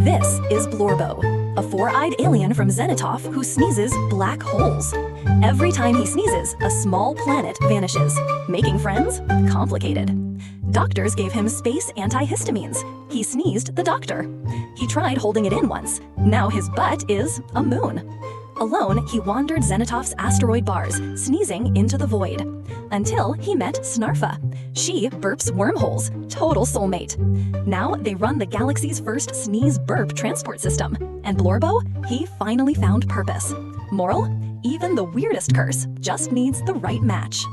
This is Blorbo, a four-eyed alien from Zenitov who sneezes black holes. Every time he sneezes, a small planet vanishes. Making friends? Complicated. Doctors gave him space antihistamines. He sneezed the doctor. He tried holding it in once. Now his butt is a moon. Alone, he wandered Zenitov's asteroid bars, sneezing into the void. Until he met Snarfa. She burps wormholes, total soulmate. Now they run the galaxy's first Sneeze-Burp transport system. And Blorbo, he finally found purpose. Moral? Even the weirdest curse just needs the right match.